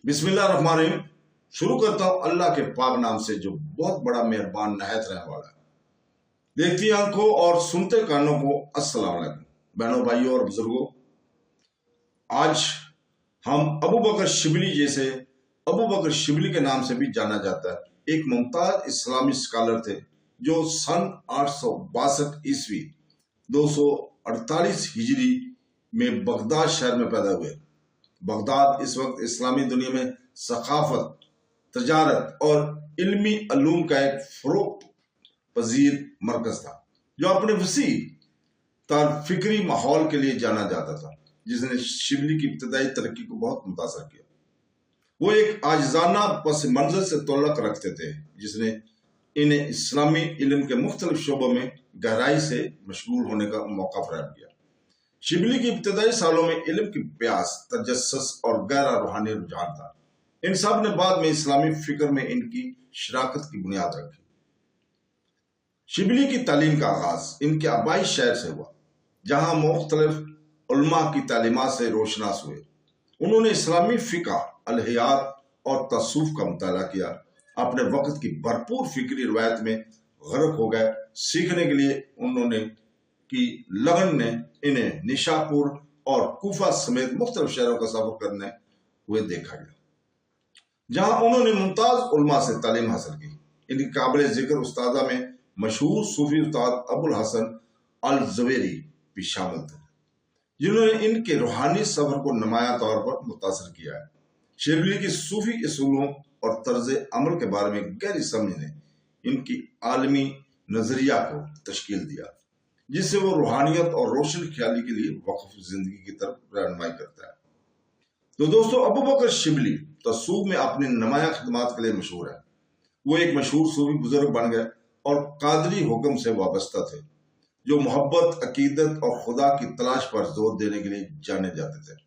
बिस्मिल्लाहिर्रहमानिर्रहीम। शुरू करता हूँ अल्लाह के पाक नाम से जो बहुत बड़ा मेहरबान नहायत रहने वाला है। देखती आंखों और सुनते कानों को अस्सलाम वालेकुम। बहनों, भाइयों और बुजुर्गों, आज हम अबू बकर शिबली जैसे अबू बकर शिबली के नाम से भी जाना जाता है, एक मुमताज इस्लामी स्कॉलर थे जो सन 862 ईस्वी 248 हिजरी में बगदाद शहर में पैदा हुए। बगदाद इस वक्त इस्लामी दुनिया में सकाफत, तजारत और इल्मी अलूम का एक फरोग पजीर मरकज था, जो अपने वसी तर फिक्री माहौल के लिए जाना जाता था, जिसने शिबली की इब्तदाई तरक्की को बहुत मुतासर किया। वो एक आजिजाना पस मंजर से तल्लुक़ रखते थे, जिसने इन्हें इस्लामी इल्म के मुख्तलिफ शोबों में गहराई से मशगूल होने का मौका फराहम किया। शिबली की इब्तदाई सालों में इल्म की प्यास, तजस्सुस और गहरा रूहानी रुझान था। इन सब ने बाद में इस्लामी फिक्र में इनकी शराकत की बुनियाद रखी। शिबली की तालीम का आगाज इनके आबाई शहर से हुआ, जहां मुख्तलिफ उलमा की तालीमात से रोशनास हुए। उन्होंने इस्लामी फिक़्ह, अलहियात और तसव्वुफ़ का मुताला किया। अपने वक्त की भरपूर फिक्री रवायत में गर्क हो गए। सीखने के लिए उन्होंने की लगन ने इन्हें निशापुर और कूफा समेत मुख्तलिफ शहरों का सफर करने हुए देखा गया, जहां उन्होंने मुमताज उलमा से तालीम हासिल की। इनकी काबिल जिक्र उस्तादा में मशहूर सूफी उस्ताद अबुल हसन अल ज़वेरी भी शामिल थे, जिन्होंने इनके रूहानी सफर को नुमाया तौर पर मुतासर किया है। शिबली की सूफी असूलों और तर्ज अमल के बारे में गहरी समझ ने इनकी आलमी नजरिया को तश्कील दिया, जिससे वो रूहानियत और रोशन ख्याली के लिए वक्फ जिंदगी की तरफ रहनुमाई करता है। तो दोस्तों, अबू बकर शिबली तस्सूफ में अपनी नुमाया खिदमात के लिए मशहूर है। वो एक मशहूर सूफी बुजुर्ग बन गए और कादरी हुक्म से वाबस्ता थे, जो मोहब्बत, अकीदत और खुदा की तलाश पर जोर देने के लिए जाने जाते थे।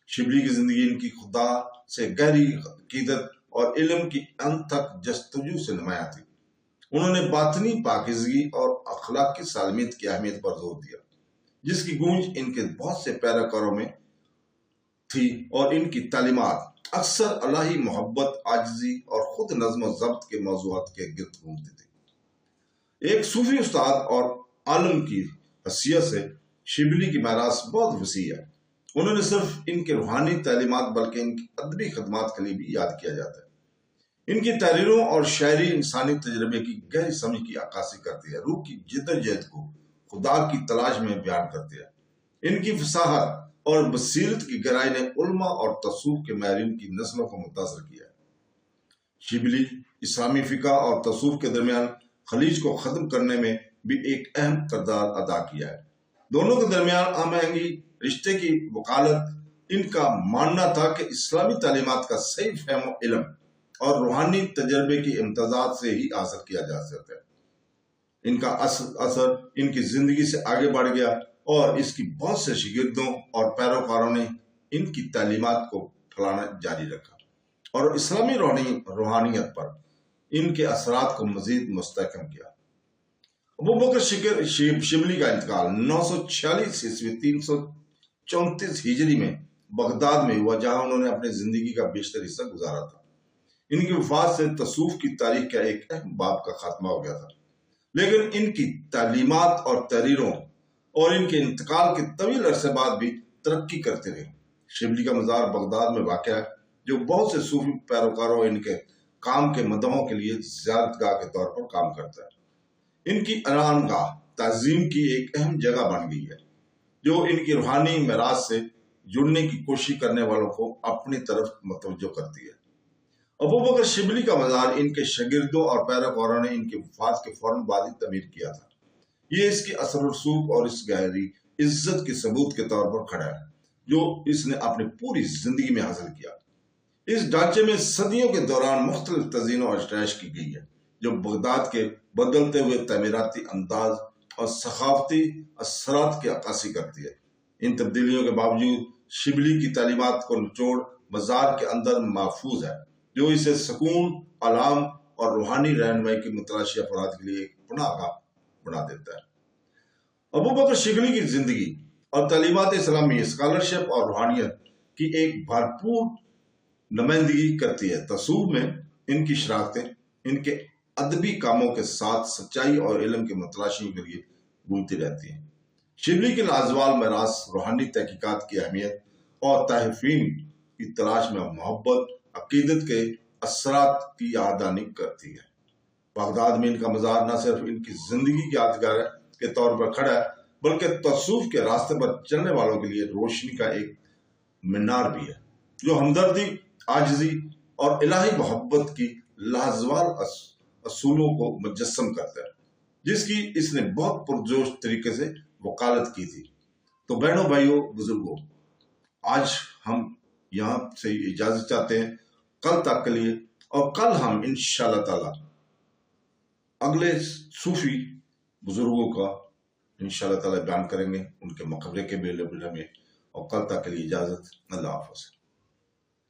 शिबली की जिंदगी इनकी खुदा से गहरी अकीदत और इल्म की अनथक जस्तजू से नुमाया थी। उन्होंने बातनी पाकिज़गी और अखलाक की सालमियत की अहमियत पर जोर दिया, जिसकी गूंज इनके बहुत से पैरोकारों में थी, और इनकी तालीमात अक्सर अल्लाही मोहब्बत, आजिज़ी और खुद नज़्म व ज़ब्त के मौज़ूआत के गिर्द घूमती थी। एक सूफी उस्ताद और आलम की हैसियत से शिबली की मैरास बहुत वसी है। उन्होंने सिर्फ इनके रूहानी तालीमात बल्कि इनकी अदबी खदमात के लिए भी याद किया जाता है। इनकी तहरीरों और शायरी इंसानी तजर्बे की गहरी समझ की अक्कासी करती है, रूह की जिद्दोजहद को खुदा की तलाश में बयान करती है। इनकी फसाहत और बसीरत की गहराई ने उलमा और तस्सूफ के माहिरीन की नस्लों को मुतासर किया है। शिबली इस्लामी फिक़्ह और तस्सूफ के दरमियान खलीज को खत्म करने में भी एक अहम किरदार अदा किया है। दोनों के दरमियान हमआहंगी रिश्ते की वकालत इनका मानना था कि इस्लामी तालीमात का सही फहम इल्म और रूहानी तजर्बे की इम्तजाज से ही हासिल किया जा सकता है। इनका असर इनकी जिंदगी से आगे बढ़ गया और इसकी बहुत से शिगिर्दों और पैरोकारों ने इनकी तालीमात को फैलाना जारी रखा और इस्लामी रूहानियत पर इनके असरात को मजीद मुस्तहकम किया। अबू बकर शिबली का इंतकाल 946 ईस्वी 334 हिजरी में बगदाद में हुआ, जहां उन्होंने अपनी जिंदगी का बेशतर हिस्सा गुजारा था। इनकी वफात से तसूफ की तारीख का एक अहम बाब का खात्मा हो गया था, लेकिन इनकी तालीमात और तहरीरों और इनके इंतकाल के तवील अरसे बाद भी तरक्की करते रहे। शिबली का मज़ार बगदाद में वाक़ है, जो बहुत से सूफी पैरोकारों इनके काम के मदहों के लिए ज़ियारतगाह के तौर पर काम करता है। इनकी आरामगाह ताज़ीम की एक अहम जगह बन गई है, जो इनकी रूहानी मेरास से जुड़ने की कोशिश करने वालों को अपनी तरफ मतवज्जो करती है। अबू बकर शिबली का मज़ार इनके शागिर्दों और पैरोकारों ने इनकी वफात के फौरन बाद ही तमीर किया था। ये इसकी असर रसूख और इस गहरी इज्जत के सबूत के तौर पर खड़ा है, जो इसने अपनी पूरी जिंदगी में हासिल किया। इस ढांचे में सदियों के दौरान मुख्तलिफ तज़ीन और आशराइश की गई है, जो बगदाद के बदलते हुए तमीराती अंदाज और सखावती असरात की अक्कासी करती है। इन तब्दीलियों के बावजूद शिबली की तालीमात को निचोड़ मज़ार के अंदर महफूज है, जो इसे सुकून, आराम और रूहानी रहनुमाई की मुतलाशी अफराद के लिए एक पनाहगाह बना देता है। अबू बकर शिबली की जिंदगी और तालीमात इस्लामी, स्कॉलरशिप और रूहानियत की एक भरपूर نمائندگی کرتی ہے۔ تصوف میں ان کی شراکتیں ان کے ادبی کاموں کے ساتھ سچائی اور علم کے متلاشی کے لیے گونجتی رہتی ہیں۔ شبلی کے لازوال میراث روحانی تحقیقات کی اہمیت اور تحفین کی تلاش میں محبت عقیدت کے اثرات کی یاددہانی کرتی ہے۔ بغداد میں ان کا مزار نہ صرف ان کی زندگی کی یادگار کے طور پر کھڑا ہے بلکہ تصوف کے راستے پر چلنے والوں کے لیے روشنی کا ایک مینار بھی ہے، جو ہمدردی، عاجزی اور الہی محبت کی لازوال اصولوں کو مجسم کرتا ہے، جس کی اس نے بہت پرجوش طریقے سے وکالت کی تھی۔ تو بہنوں، بھائیوں، بزرگوں، آج ہم یہاں سے اجازت چاہتے ہیں کل تک کے لیے، اور کل ہم انشاءاللہ تعالی اگلے صوفی بزرگوں کا انشاءاللہ تعالی بیان کریں گے، ان کے مقبرے کے بارے میں، اور کل تک کے لیے اجازت، اللہ حافظ۔